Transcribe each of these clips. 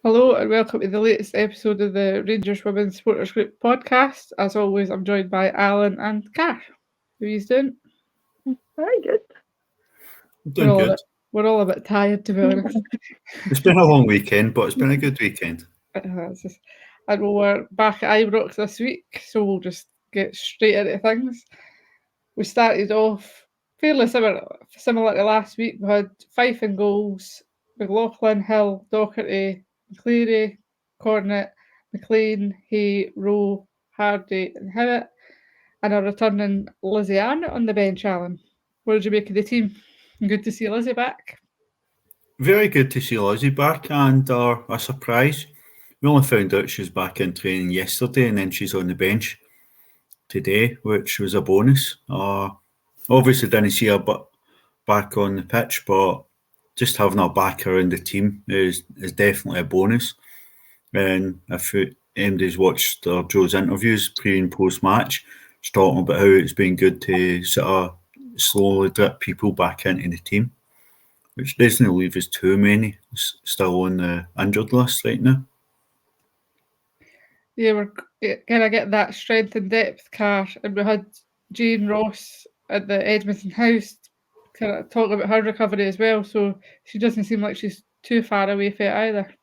Hello and welcome to the latest episode of the Rangers Women's Supporters Group podcast. As always, I'm joined by Alan and Kat. How are you doing? Very good. Doing good. We're all a bit tired, to be honest. It's been a long weekend, but it's been a good weekend. And we're back at Ibrox this week, so we'll just get straight into things. We started off fairly similar to last week. We had Fife in goals, McLaughlin, Hill, Docherty, McCleary, Cornet, McLean, Hay, Rowe, Hardy and Hewitt, and a returning Lizzie Arnott on the bench, Alan. What did you make of the team? Good to see Lizzie back. Very good to see Lizzie back, and a surprise. We only found out she was back in training yesterday, and then she's on the bench today, which was a bonus. Obviously didn't see her back on the pitch, but just having her back around the team is definitely a bonus. And if anybody's watched Joe's interviews pre and post match, she's talking about how it's been good to sort of slowly drip people back into the team, which doesn't leave us too many still on the injured list right now. Yeah, we're going to get that strength and depth, Car, and we had Jane Ross at the Edmonton House kind of talking about her recovery as well, so she doesn't seem like she's too far away from it either.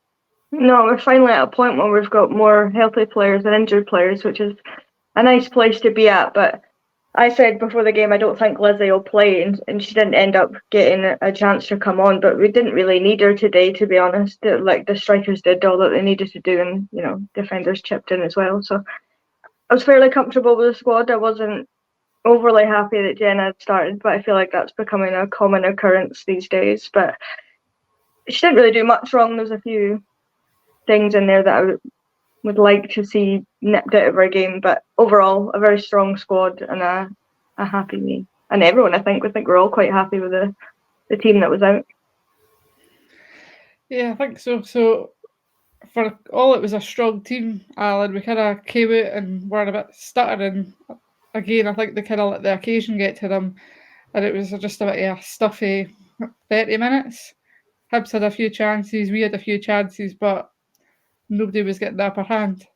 No, we're finally at a point where we've got more healthy players than injured players, which is a nice place to be at. But I said before the game I don't think Lizzie will play, and she didn't end up getting a chance to come on, but we didn't really need her today, to be honest. Like, the strikers did all that they needed to do, and defenders chipped in as well. So I was fairly comfortable with the squad. I wasn't overly happy that Jenna had started, but I feel like that's becoming a common occurrence these days. But she didn't really do much wrong. There's a few things in there that I would like to see nipped out of our game, but overall a very strong squad and a happy me. And everyone, I think we're all quite happy with the team that was out. Yeah, I think so. So for all it was a strong team, Alan, we kind of came out and were a bit stuttering. Again, I think they kind of let the occasion get to them, and it was just a bit of a stuffy 30 minutes. Hibs had a few chances, we had a few chances, but nobody was getting the upper hand.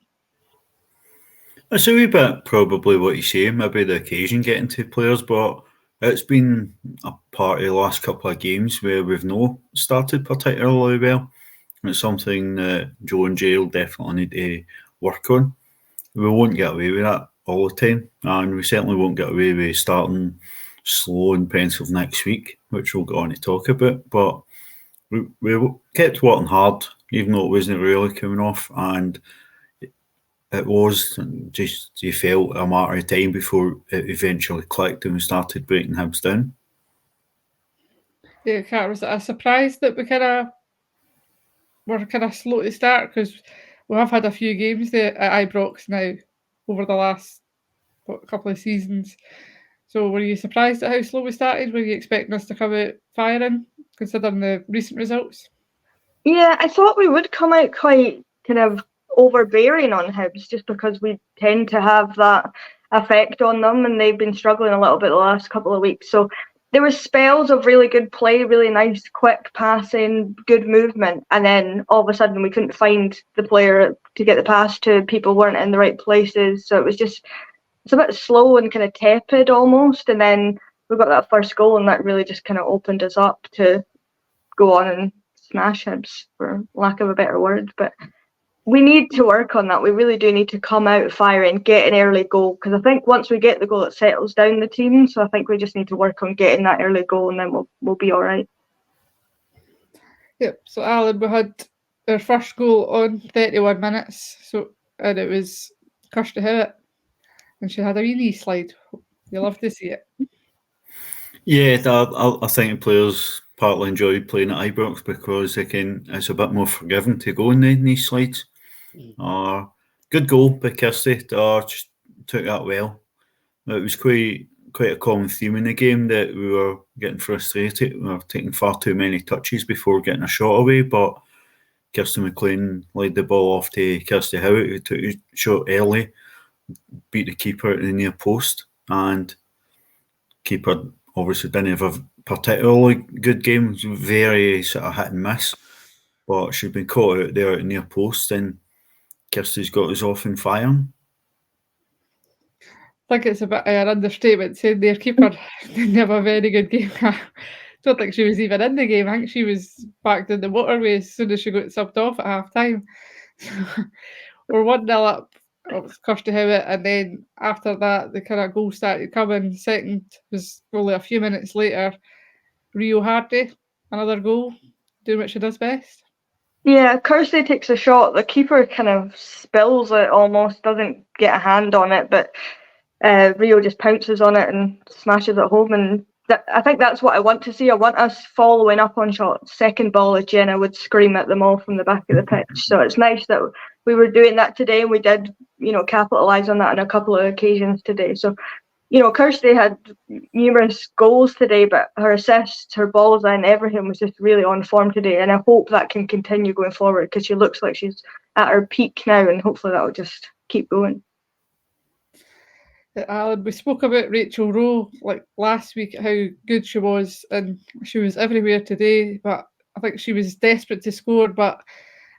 It's a wee bit probably what you say, maybe the occasion getting to players, but it's been a part of the last couple of games where we've not started particularly well. It's something that Joe and Jay will definitely need to work on. We won't get away with that all the time, and we certainly won't get away with starting slow and pensive next week, which we'll go on to talk about. But we kept working hard, even though it wasn't really coming off, and it was just, you felt, a matter of time before it eventually clicked and we started breaking Hibs down. Yeah, Kat, was it a surprise that were kind of slow to start? Because we have had a few games there at Ibrox now over the last couple of seasons. So were you surprised at how slow we started? Were you expecting us to come out firing, considering the recent results? Yeah, I thought we would come out quite kind of overbearing on Hibs, just because we tend to have that effect on them, and they've been struggling a little bit the last couple of weeks. So there were spells of really good play, really nice, quick passing, good movement, and then all of a sudden we couldn't find the player to get the pass to. People weren't in the right places, so it's a bit slow and kind of tepid almost. And then we got that first goal, and that really just kind of opened us up to go on and smash Hibs, for lack of a better word. But we need to work on that. We really do need to come out firing, get an early goal, because I think once we get the goal, it settles down the team. So I think we just need to work on getting that early goal, and then we'll be all right. Yep. So Alan, we had our first goal on 31 minutes. And it was Kirsty Hewitt, and she had a wee knee slide. You love to see it. Yeah, I think the players partly enjoy playing at Ibrox because it's a bit more forgiving to go in these slides. Good goal by Kirsty. Just took that well. It was quite a common theme in the game that we were getting frustrated. We were taking far too many touches before getting a shot away, but Kirsty McLean laid the ball off to Kirsty Hewitt, who took a shot early, beat the keeper at the near post, and keeper obviously didn't have a particularly good game. It was very sort of hit and miss. but she's been caught out there at near post, and Kirsty's got us off and firing. I think it's a bit of an understatement saying their keeper didn't have a very good game. I don't think she was even in the game. I think she was back in the motorway as soon as she got subbed off at half time. We're 1-0 up. It was Kirsty Howitt, and then after that, the kind of goal started coming. Second was only a few minutes later. Rio Hardy, another goal, doing what she does best. Yeah, Kirsty takes a shot. The keeper kind of spills it almost, doesn't get a hand on it, but Rio just pounces on it and smashes it home. And I think that's what I want to see. I want us following up on shots. Second ball, as Jenna would scream at them all from the back of the pitch. So it's nice that we were doing that today, and we did, capitalise on that on a couple of occasions today. So, Kirsty had numerous goals today, but her assists, her balls and everything was just really on form today. And I hope that can continue going forward, because she looks like she's at her peak now, and hopefully that will just keep going. Alan, we spoke about Rachel Rowe last week, how good she was, and she was everywhere today, but I think she was desperate to score, but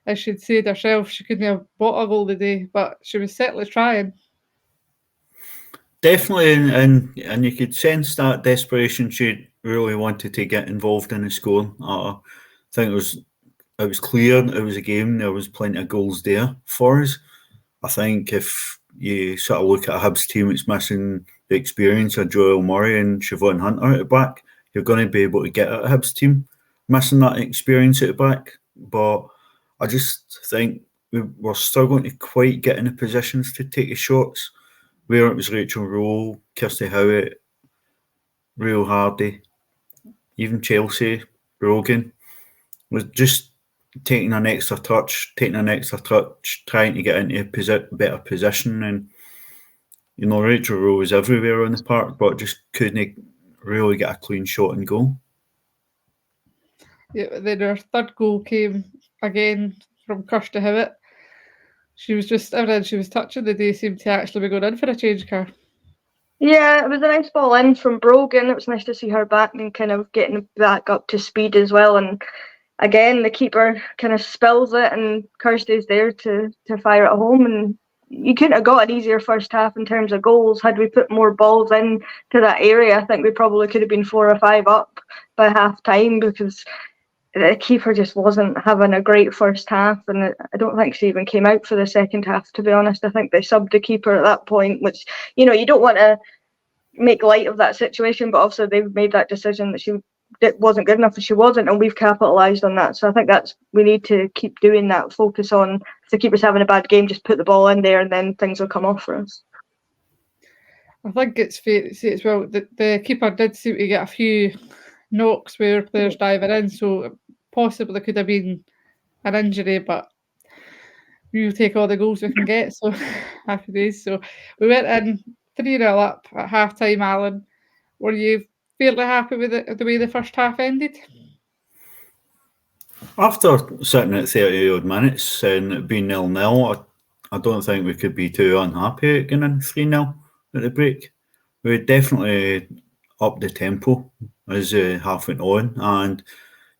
as she'd said herself, she couldn't have bought a goal today, but she was certainly trying. Definitely, and you could sense that desperation. She really wanted to get involved in the scoring. I think it was clear it was a game. There was plenty of goals there for us. I think if you sort of look at a Hibs team, it's missing the experience of Joelle Murray and Siobhan Hunter at the back. You're going to be able to get at a Hibs team missing that experience at the back. But I just think we're struggling to quite get in the positions to take the shots. Where it was Rachel Rowe, Kirsty Howitt, Rio Hardy, even Chelsea, Brogan, was just taking an extra touch, trying to get into a better position. And, Rachel Rowe was everywhere on the park, but just couldn't really get a clean shot and goal. Yeah, then her third goal came again from Kirsty Howitt. She was just, everything she was touching the day seemed to actually be going in for a change car. Yeah, it was a nice ball in from Brogan. It was nice to see her back and kind of getting back up to speed as well. And again, the keeper kind of spills it, and Kirsty's there to fire it home. And you couldn't have got an easier first half in terms of goals. Had we put more balls in to that area, I think we probably could have been 4 or 5 up by half time, because the keeper just wasn't having a great first half, and I don't think she even came out for the second half, to be honest. I think they subbed the keeper at that point, which, you don't want to make light of that situation, but also they've made that decision that she wasn't good enough, and she wasn't, and we've capitalised on that. So I think we need to keep doing that, focus on, if the keeper's having a bad game, just put the ball in there and then things will come off for us. I think it's fair to say as well that the keeper did seem to get a few knocks where players diving in, so possibly could have been an injury, but we'll take all the goals we can get, so happy days. So we went in 3-0 up at half time. Alan, were you fairly happy with the way the first half ended? After sitting at 30 odd minutes and it being 0-0, I don't think we could be too unhappy at getting 3-0 at the break. We definitely upped the tempo as half went on, and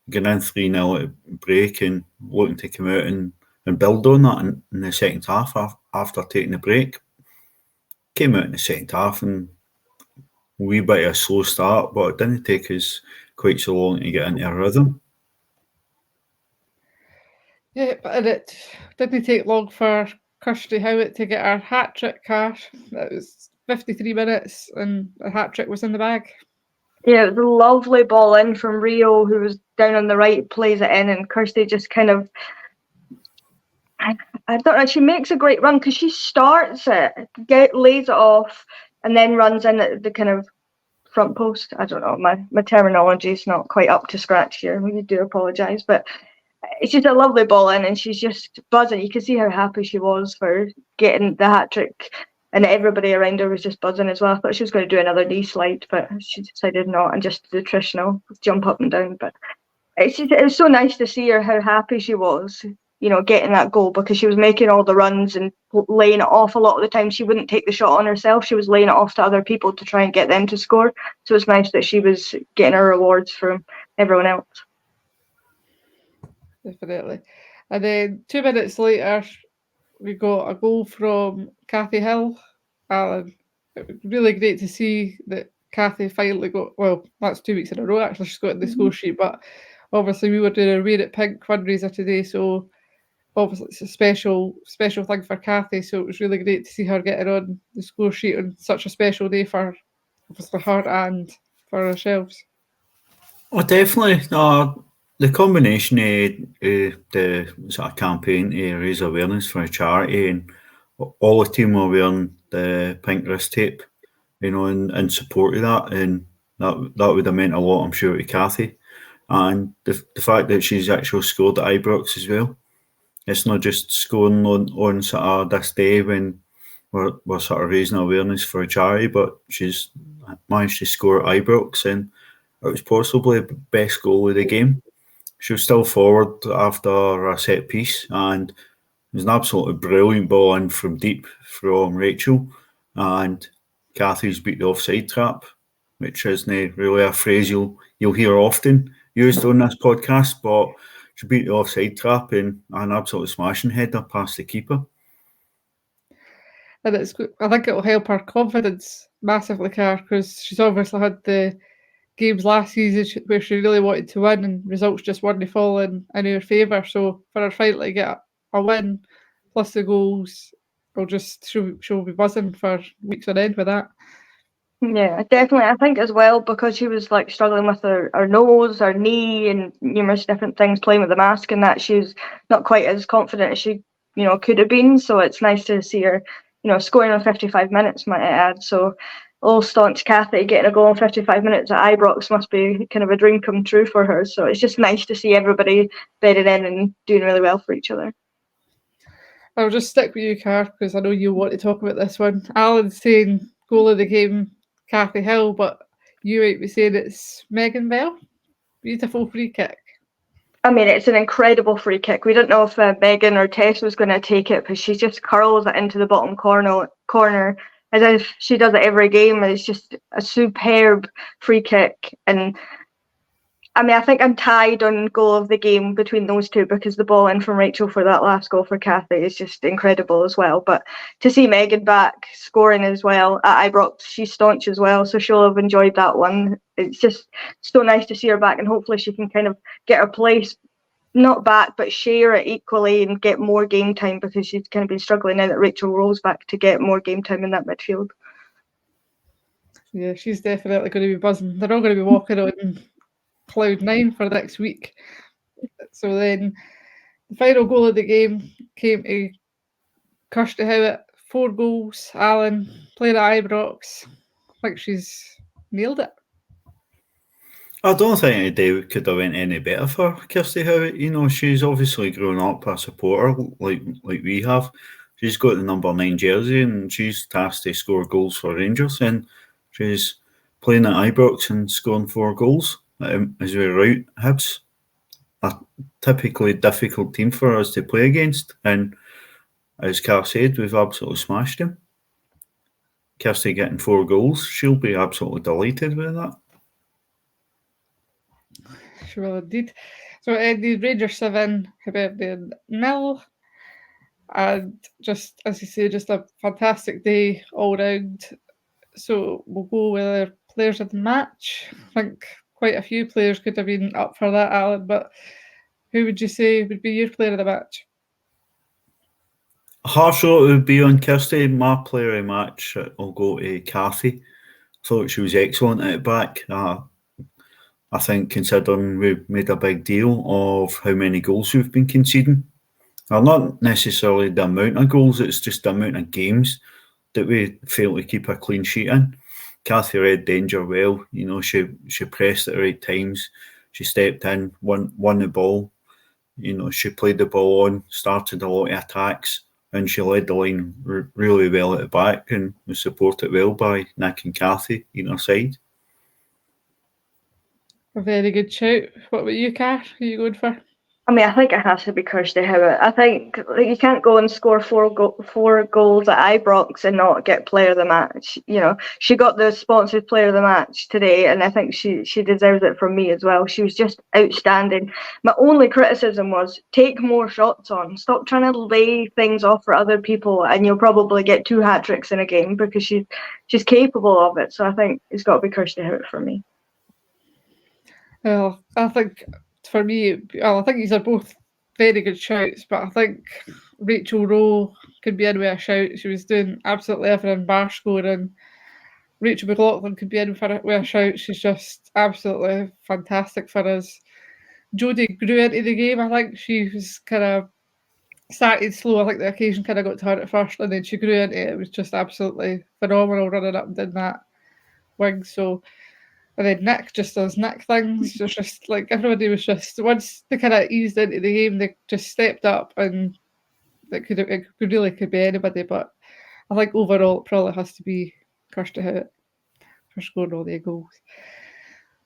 getting 3-0 at the break and looking to come out and build on that in the second half after taking the break. Came out in the second half and a wee bit of a slow start, but it didn't take us quite so long to get into a rhythm. Yeah, but it didn't take long for Kirsty Howitt to get her hat-trick, Cash. That was 53 minutes and a hat-trick was in the bag. Yeah, it was a lovely ball in from Rio, who was down on the right, plays it in, and Kirsty just kind of, I don't know, she makes a great run because she starts it, lays it off, and then runs in at the kind of front post. I don't know, my terminology is not quite up to scratch here. We do apologise, but it's just a lovely ball in, and she's just buzzing. You can see how happy she was for getting the hat-trick, and everybody around her was just buzzing as well. I thought she was going to do another knee slide, but she decided not, and just the traditional jump up and down. But it was so nice to see her, how happy she was, getting that goal, because she was making all the runs and laying it off a lot of the time. She wouldn't take the shot on herself. She was laying it off to other people to try and get them to score. So it's nice that she was getting her rewards from everyone else. definitely. And then 2 minutes later, we got a goal from Kathy Hill. Alan, it was really great to see that Kathy finally got, well, that's 2 weeks in a row actually, she's got in the score sheet, but obviously we were doing a Wear It Pink fundraiser today, so obviously it's a special thing for Kathy, so it was really great to see her getting on the score sheet on such a special day for obviously her and for ourselves. Oh, definitely. The combination of the sort of campaign to raise awareness for a charity, and all the team were wearing the pink wrist tape, in support of that, and that would have meant a lot, I'm sure, to Kathy. And the fact that she's actually scored at Ibrox as well. It's not just scoring on sort of this day when we're sort of raising awareness for a charity, but she's managed to score at Ibrox, and it was possibly the best goal of the game. She was still forward after a set piece, and it was an absolutely brilliant ball in from deep from Rachel, and Kathy's beat the offside trap, which isn't really a phrase you'll hear often used on this podcast, but she beat the offside trap in an absolutely smashing header past the keeper. And I think it'll help her confidence massively, Car, because she's obviously had the games last season where she really wanted to win and results just weren't falling in her favour. So for her finally to get a win plus the goals, she'll be buzzing for weeks on end with that. Yeah, definitely. I think as well, because she was like struggling with her nose, her knee, and numerous different things, playing with the mask, and that she's not quite as confident as she could have been. So it's nice to see her scoring in 55 minutes, might I add. So all staunch Kathy getting a goal in 55 minutes at Ibrox must be kind of a dream come true for her. So it's just nice to see everybody bedded in and doing really well for each other. I'll just stick with you, Car, because I know you want to talk about this one. Alan's saying goal of the game, Kathy Hill, but you might be saying it's Megan Bell. Beautiful free kick. I mean, it's an incredible free kick. We don't know if Megan or Tess was going to take it, but she just curls it into the bottom corner as if she does it every game. It's just a superb free kick. And I mean, I think I'm tied on goal of the game between those two, because the ball in from Rachel for that last goal for Kathy is just incredible as well. But to see Megan back scoring as well at Ibrox, she's staunch as well, so she'll have enjoyed that one. It's just so nice to see her back, and hopefully she can kind of get her place, not back, but share it equally and get more game time, because she's kind of been struggling now that Rachel rolls back to get more game time in that midfield. Yeah, she's definitely going to be buzzing. They're all going to be walking on cloud 9 for next week. So then the final goal of the game came to Kirsty Howitt. 4 goals. Alan playing at Ibrox. I think she's nailed it. I don't think any day could have went any better for Kirsty Howitt. She's obviously grown up a supporter like we have. She's got the number 9 jersey, and she's tasked to score goals for Rangers, and she's playing at Ibrox and scoring 4 goals. As we're right, Hibs, a typically difficult team for us to play against, and as Car said, we've absolutely smashed them. Kirsty getting 4 goals, she'll be absolutely delighted with that. She will indeed. So it ended Rangers 7, Hibernian 0. And just, as you say, just a fantastic day all round. So we'll go with our players of the match. I think quite a few players could have been up for that, Alan, but who would you say would be your player of the match? Harsh vote would be on Kirsty. My player of the match will go to Kathy. Thought she was excellent at it back. I think, considering we've made a big deal of how many goals we've been conceding, well, not necessarily the amount of goals, it's just the amount of games that we fail to keep a clean sheet in. Kathy read danger well. She pressed at the right times. She stepped in, won the ball. She played the ball on, started a lot of attacks, and she led the line really well at the back, and was supported well by Nick and Kathy on her side. A very good shout. What about you, Car? Who are you going for? I mean, I think it has to be Kirsty Howard. I think you can't go and score four goals at Ibrox and not get player of the match. You know, she got the sponsored player of the match today, and I think she deserves it from me as well. She was just outstanding. My only criticism was take more shots on. Stop trying to lay things off for other people, and you'll probably get 2 hat-tricks in a game because she's capable of it. So I think it's got to be Kirsty Howard for me. Well, I think for me, I think these are both very good shouts, but I think Rachel Rowe could be in with a shout. She was doing absolutely everything, bar scoring. Rachel McLaughlin could be in with a shout. She's just absolutely fantastic for us. Jodie grew into the game. I think she was kind of started slow. I think the occasion kind of got to her at first, and then she grew into it. It was just absolutely phenomenal running up and down that wing. So, and then Nick just does Nick things. It's just like everybody was just, once they kind of eased into the game, they just stepped up, and it could be anybody. But I think overall it probably has to be Kirsty Howard for scoring all the goals.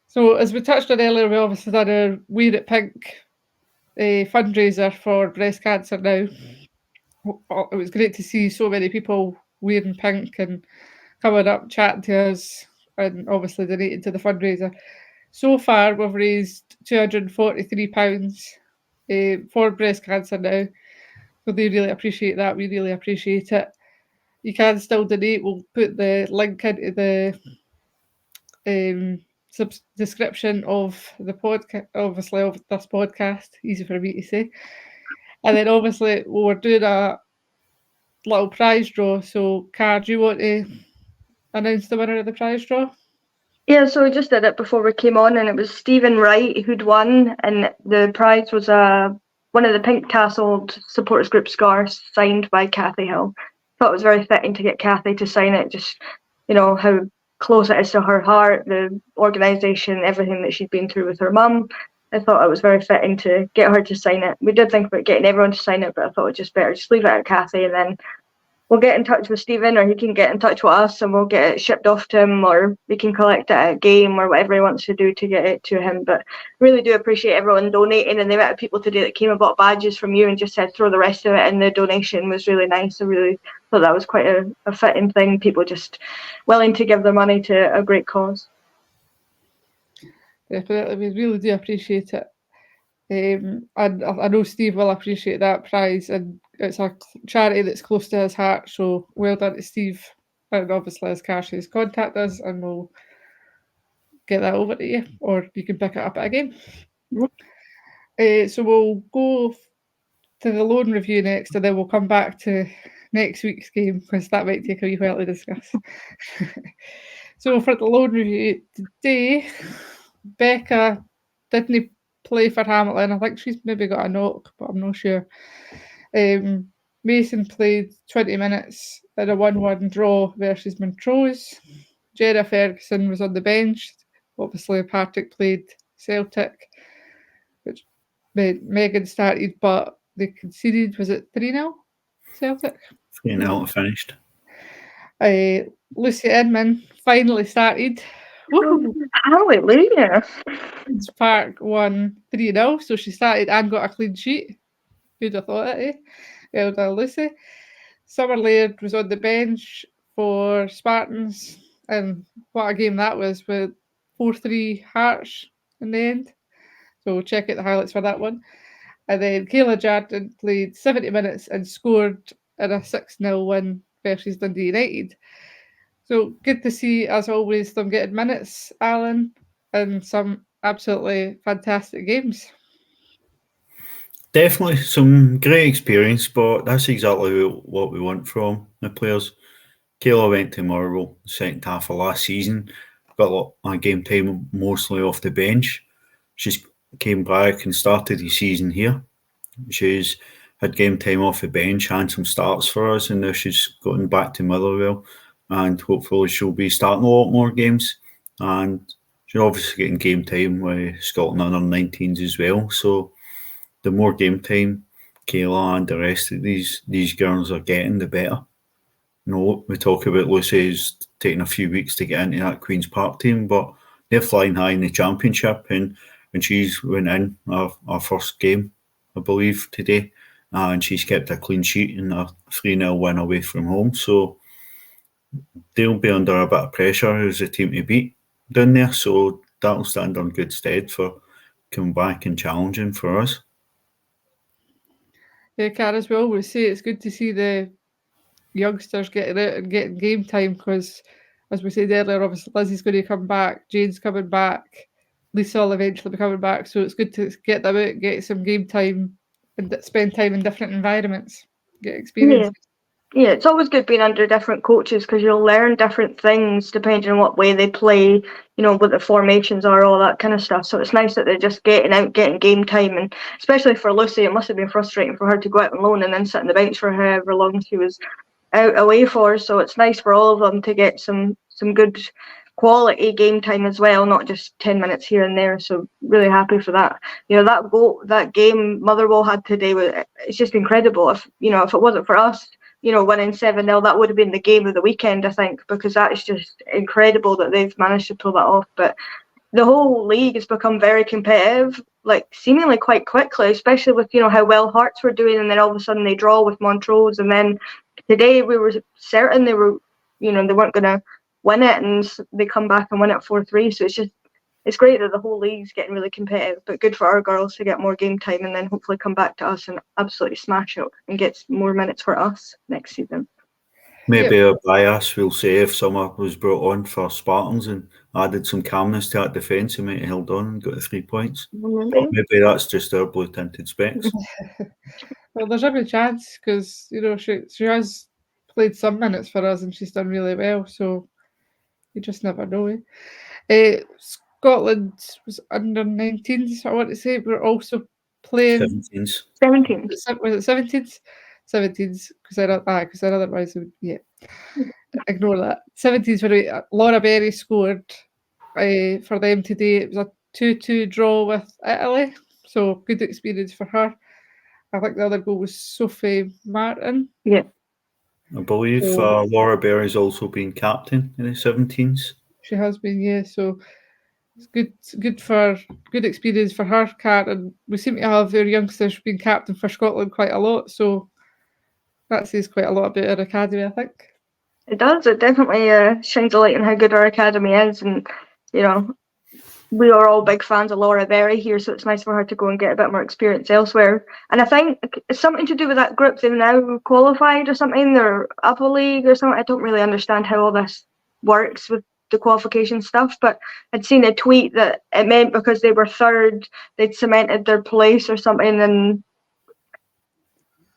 So as we touched on earlier, we obviously done our We're at Pink fundraiser for breast cancer now. It was great to see so many people wearing pink and coming up, chatting to us, and obviously donating to the fundraiser. So far, we've raised £243 for breast cancer now. So they really appreciate that. We really appreciate it. You can still donate. We'll put the link into the description of the podcast, obviously, of this podcast. Easy for me to say. And then obviously we're doing a little prize draw. So, Car, do you want to announce the winner of the prize draw? Yeah, so we just did it before we came on, and it was Stephen Wright who'd won, and the prize was one of the pink tasseled supporters group scarves signed by Kathy Hill. Thought it was very fitting to get Kathy to sign it, just, you know, how close it is to her heart, the organisation, everything that she'd been through with her mum. I thought it was very fitting to get her to sign it. We did think about getting everyone to sign it, but I thought it was just better just leave it at Kathy, and then we'll get in touch with Stephen, or he can get in touch with us, and we'll get it shipped off to him, or we can collect it at a game, or whatever he wants to do to get it to him. But really do appreciate everyone donating, and the amount of people today that came and bought badges from you and just said throw the rest of it in the donation was really nice. I really thought that was quite a fitting thing. People just willing to give their money to a great Definitely, we really do appreciate it. And I know Steve will appreciate that prize, and it's a charity that's close to his heart, so well done to Steve. And obviously, as Cassius, contact us and we'll get that over to you, or you can pick it up at a game. So we'll go to the loan review next, and then we'll come back to next week's game, because that might take a wee while to discuss. So for the loan review today, Becca didn't play for Hamilton. I think she's maybe got a knock, but I'm not sure. Mason played 20 minutes in a 1-1 draw versus Montrose. Jenna Ferguson was on the bench. Obviously, Partick played Celtic, which Megan started, but they conceded, was it 3-0 Celtic? 3-0 finished. Lucy Inman finally started. cause. Hallelujah. Park won 3-0, so she started and got a clean sheet. Who'd have thought it, eh? Well done, Lucy. Summer Laird was on the bench for Spartans, and what a game that was, with 4-3 Hearts in the end. So check out the highlights for that one. And then Kayla Jardine played 70 minutes and scored in a 6-0 win versus Dundee United. So good to see, as always, them getting minutes, Alan, and some absolutely fantastic games. Definitely some great experience, but that's exactly what we want from the players. Kayla went to Motherwell the second half of last season, got a lot of game time mostly off the bench. She's came back and started the season here. She's had game time off the bench and some starts for us, and now she's gotten back to Motherwell, and hopefully she'll be starting a lot more games. And she's obviously getting game time with Scotland under 19s as well. So the more game time Kayla and the rest of these girls are getting, the better. You know, we talk about Lucy's taking a few weeks to get into that Queen's Park team, but they're flying high in the championship, and when she's went in our first game I believe, today, and she's kept a clean sheet in a 3-0 win away from home. So they'll be under a bit of pressure as a team to beat down there. So that'll stand on good stead for coming back and challenging for us. Yeah, Cara, as we always say, it's good to see the youngsters getting out and getting game time because, as we said earlier, obviously Lizzie's going to come back, Jane's coming back, Lisa will eventually be coming back. So it's good to get them out, get some game time, and spend time in different environments, get experience. Yeah, it's always good being under different coaches because you'll learn different things depending on what way they play, what the formations are, all that kind of stuff. So it's nice that they're just getting out, getting game time, and especially for Lucy, it must have been frustrating for her to go out on loan and then sit on the bench for however long she was out away for. So it's nice for all of them to get some good quality game time as well, not just 10 minutes here and there. So really happy for that. That game Motherwell had today, it's just incredible. If it wasn't for us, winning 7-0, that would have been the game of the weekend, I think, because that is just incredible that they've managed to pull that off. But the whole league has become very competitive, like seemingly quite quickly, especially with how well Hearts were doing, and then all of a sudden they draw with Montrose, and then today we were certain they were, they weren't going to win it, and they come back and win it 4-3. So it's great that the whole league's getting really competitive, but good for our girls to get more game time and then hopefully come back to us and absolutely smash it and get more minutes for us next season. Maybe a bias will say if someone was brought on for Spartans and added some calmness to that defence, he might have held on and got the 3 points. Maybe that's just our blue-tinted specs. Well, there's every chance because, she has played some minutes for us and she's done really well, so you just never know. Scotland was under 19s, I want to say. We're also playing 17s. 17. Was it 17s? 17s, because otherwise, ignore that. 17s, where Laura Berry scored for them today. It was a 2-2 draw with Italy, so good experience for her. I think the other goal was Sophie Martin. Yeah. I believe Laura Berry's also been captain in the 17s. She has been, yeah. So it's good experience for her, Kat. And we seem to have our youngsters being captain for Scotland quite a lot. So that says quite a lot about our academy, I think. It does. It definitely shines a light on how good our academy is, and we are all big fans of Laura Berry here, so it's nice for her to go and get a bit more experience elsewhere. And I think it's something to do with that group. They've now qualified or something. They're up a league or something. I don't really understand how all this works with the qualification stuff, but I'd seen a tweet that it meant because they were third, they'd cemented their place or something in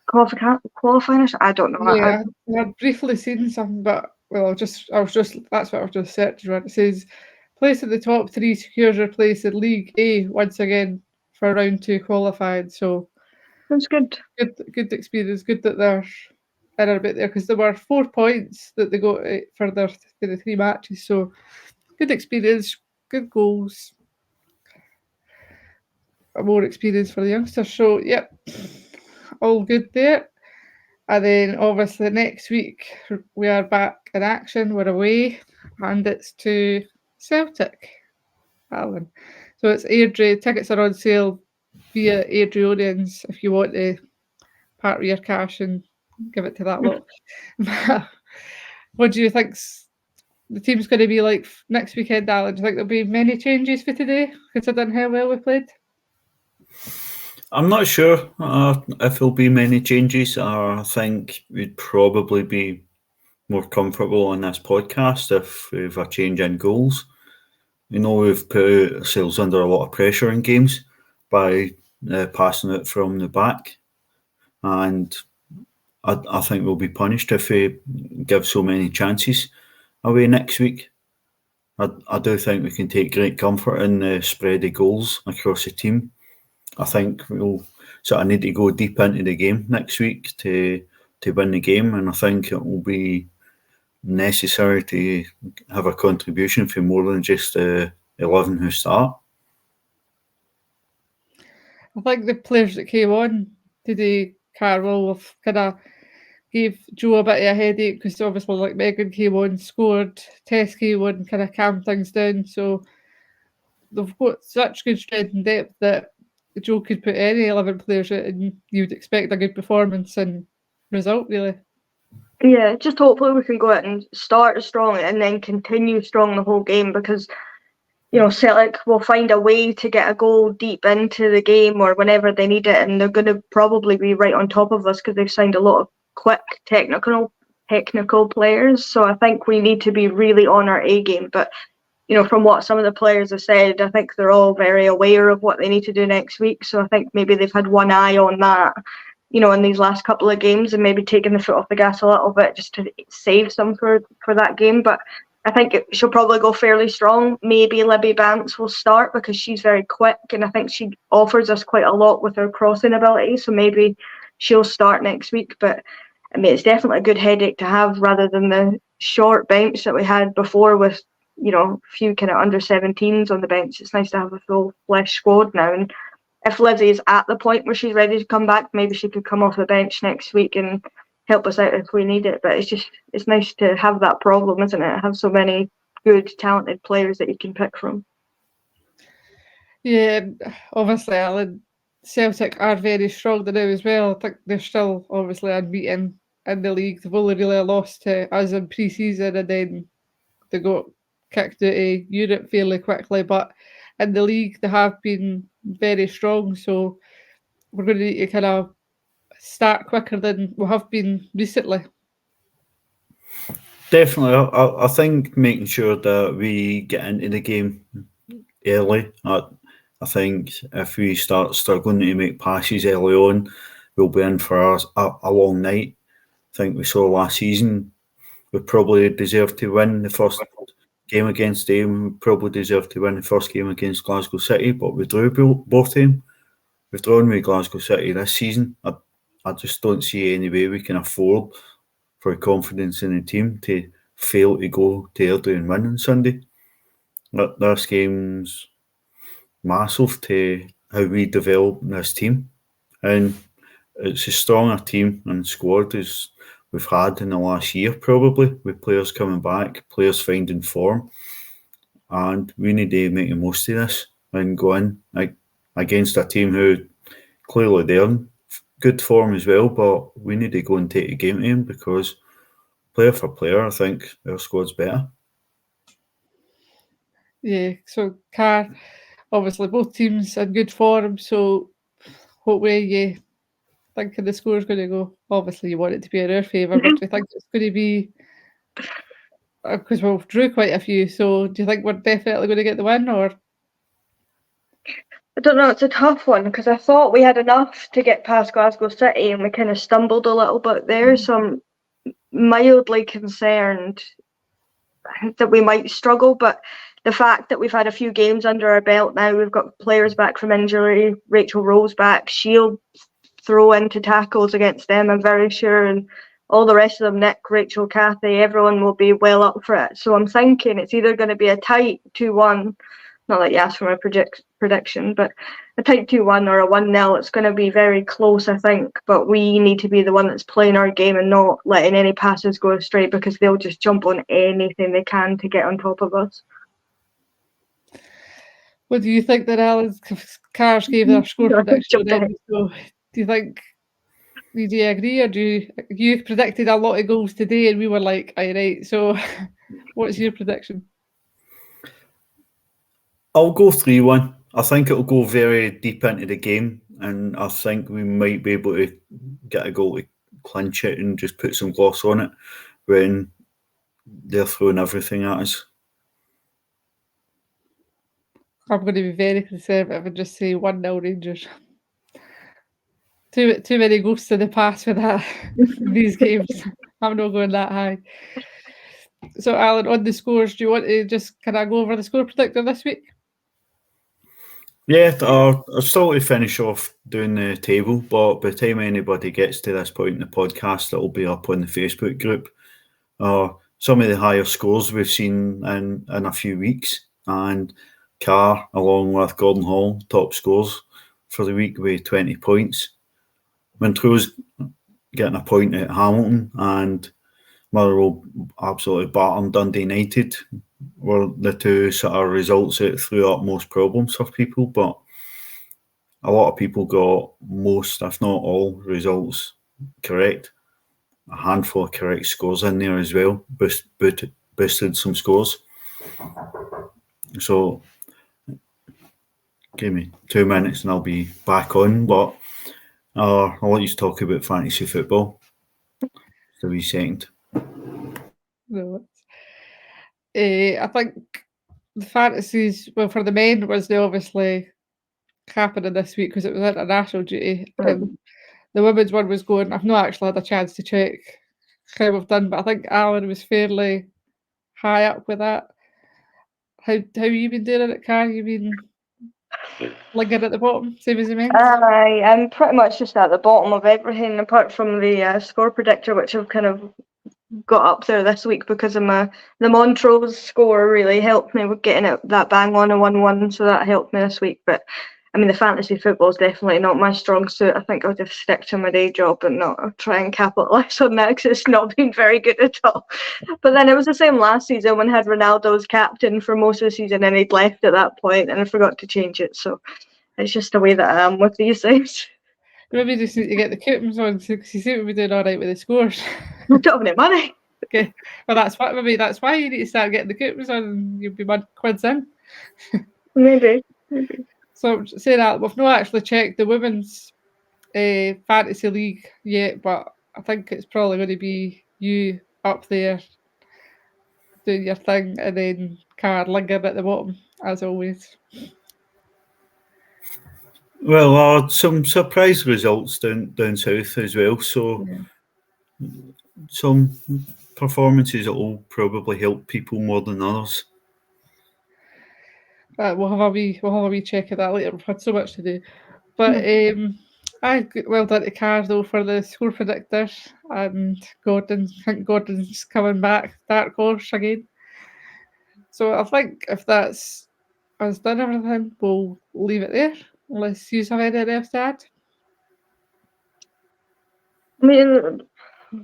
qualifying. I don't know. Yeah, I had briefly seen something, but that's what I was just searching for. It says, place in the top 3 secures your place in League A once again for round 2 qualified. So that's good. Good experience. Good that they're a bit there because there were 4 points that they got for the 3 matches. So good experience, good goals, more experience for the youngsters. So yep, all good there. And then obviously next week we are back in action. We're away, and it's to Celtic, Alan. So it's Airdrie. Tickets are on sale via Airdrieonians if you want to part of your cash and give it to that lot. What do you think the team's going to be like next weekend, Alan? Do you think there'll be many changes for today, considering how well we played? I'm not sure if there'll be many changes. I think we'd probably be more comfortable on this podcast if we have a change in goals. We've put ourselves under a lot of pressure in games by passing it from the back, and I think we'll be punished if we give so many chances away next week. I do think we can take great comfort in the spread of goals across the team. I think we'll sort of need to go deep into the game next week to win the game, and I think it will be necessary to have a contribution for more than just the 11 who start. I think the players that came on today, Carol, have kind of gave Joe a bit of a headache because obviously like Megan came on, scored, Tess came on, kind of calmed things down. So they've got such good strength and depth that Joe could put any 11 players out and you'd expect a good performance and result, really. Yeah, just hopefully we can go out and start strong and then continue strong the whole game, because Celtic will find a way to get a goal deep into the game or whenever they need it, and they're going to probably be right on top of us because they've signed a lot of quick technical players. So I think we need to be really on our A game. But from what some of the players have said, I think they're all very aware of what they need to do next week. So I think maybe they've had one eye on that, in these last couple of games, and maybe taking the foot off the gas a little bit just to save some for that game. But I think she'll probably go fairly strong. Maybe Libby Bance will start because she's very quick, and I think she offers us quite a lot with her crossing ability. So maybe she'll start next week. But I mean, it's definitely a good headache to have rather than the short bench that we had before with a few kind of under 17s on the bench. It's nice to have a full flesh squad now. And if Lizzie's at the point where she's ready to come back, maybe she could come off the bench next week and help us out if we need it. But it's nice to have that problem, isn't it? Have so many good, talented players that you can pick from. Yeah, obviously, Alan, Celtic are very strong now as well. I think they're still obviously unbeaten in the league. They've only really lost to us in pre-season, and then they got kicked out of Europe fairly quickly. But in the league, they have been very strong. So we're going to need to kind of start quicker than we have been recently. Definitely. I think making sure that we get into the game early. I think if we start struggling to make passes early on, we'll be in for a long night. I think we saw last season we probably deserved to win the first game against them. We probably deserved to win the first game against Glasgow City, but we drew both of them. We've drawn with Glasgow City this season. I just don't see any way we can afford for confidence in the team to fail to go to Airdrie and win on Sunday. This game's massive to how we develop this team, and it's as strong a team and squad as we've had in the last year, probably, with players coming back, players finding form, and we need to make the most of this and go in against a team who clearly they're in good form as well, but we need to go and take the game to them because player for player, I think our squad's better. Yeah, so Car, obviously both teams in good form, so what way you think the score's going to go? Obviously you want it to be in our favour, but do you think it's going to be, because we've drew quite a few, so do you think we're definitely going to get the win, or? I don't know, it's a tough one because I thought we had enough to get past Glasgow City and we kind of stumbled a little bit there, so I'm mildly concerned that we might struggle. But the fact that we've had a few games under our belt now, we've got players back from injury, Rachel Rose back, she'll throw into tackles against them, I'm very sure, and all the rest of them, Nick, Rachel, Kathy, everyone will be well up for it. So I'm thinking it's either going to be a tight 2-1, not that you asked for my prediction, but a tight 2-1 or a 1-0. It's going to be very close, I think, but we need to be the one that's playing our game and not letting any passes go astray, because they'll just jump on anything they can to get on top of us. What do you think that Alan Cars gave their score prediction? So do you think, do you agree, or do you predicted a lot of goals today and we were like, aye, right, so what's your prediction? I'll go 3-1. I think it'll go very deep into the game, and I think we might be able to get a goal to clinch it and just put some gloss on it when they're throwing everything at us. I'm going to be very conservative and just say 1-0 Rangers. Too many goals to the pass with that these games. I'm not going that high. So Alan, on the scores, do you want to just kind of go over the score predictor this week? Yeah, I'll still to finish off doing the table, but by the time anybody gets to this point in the podcast, it'll be up on the Facebook group. Some of the higher scores we've seen in a few weeks, and Carr, along with Gordon Hall, top scores for the week with 20 points. Montrose getting a point at Hamilton, and Motherwell absolutely battered Dundee United were the two sort of results that threw up most problems for people. But a lot of people got most, if not all, results correct. A handful of correct scores in there as well, boosted some scores. So, give me 2 minutes and I'll be back on. But I'll let you talk about fantasy football. The wee second. No, I think the fantasies, well, for the men, was they obviously happening this week because it was international duty. And the women's one was going. I've not actually had a chance to check how we've done, but I think Alan was fairly high up with that. How you been doing it, Car? You been lingering at the bottom, same as the men? I'm pretty much just at the bottom of everything apart from the score predictor, which I've kind of got up there this week because of the Montrose score really helped me with getting it that bang on a 1-1, so that helped me this week. But I mean, the fantasy football is definitely not my strong suit. I think I'll just stick to my day job and not try and capitalise on that because it's not been very good at all. But then it was the same last season when I had Ronaldo as captain for most of the season and he'd left at that point and I forgot to change it. So it's just the way that I am with these things. Maybe just need to get the coupons on because you seem to be doing all right with the scores. I don't have any money. Okay, well that's why you need to start getting the coupons on and you'll be £1 in. Maybe. So say that we've not actually checked the women's fantasy league yet, but I think it's probably going to be you up there doing your thing and then Car lingering at the bottom as always. Well, some surprise results down south as well. So some performances that will probably help people more than others. We'll have a wee check of that later. We've had so much to do, but well done to Car though for the score predictor and Gordon. I think Gordon's coming back, dark horse again. So I think if that's us done everything, we'll leave it there. Unless you have anything else to add. I mean,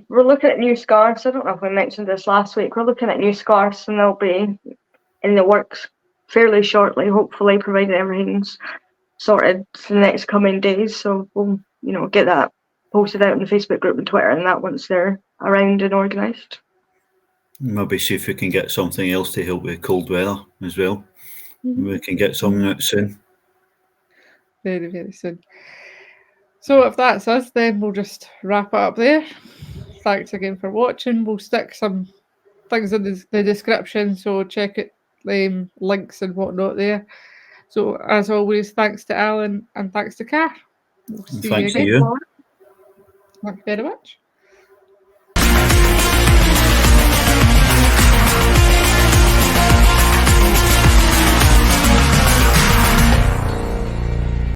we're looking at new scarves. I don't know if we mentioned this last week. We're looking at new scarves and they'll be in the works fairly shortly, hopefully, provided everything's sorted for the next coming days. So we'll, get that posted out in the Facebook group and Twitter and that once they're around and organised. Maybe see if we can get something else to help with cold weather as well. We can get something out soon. Very, very soon. So if that's us, then we'll just wrap it up there. Thanks again for watching. We'll stick some things in the description, so check it, links and whatnot there. So as always, thanks to Alan and thanks to Car. We'll see Thanks you again. to you. Thank you very much.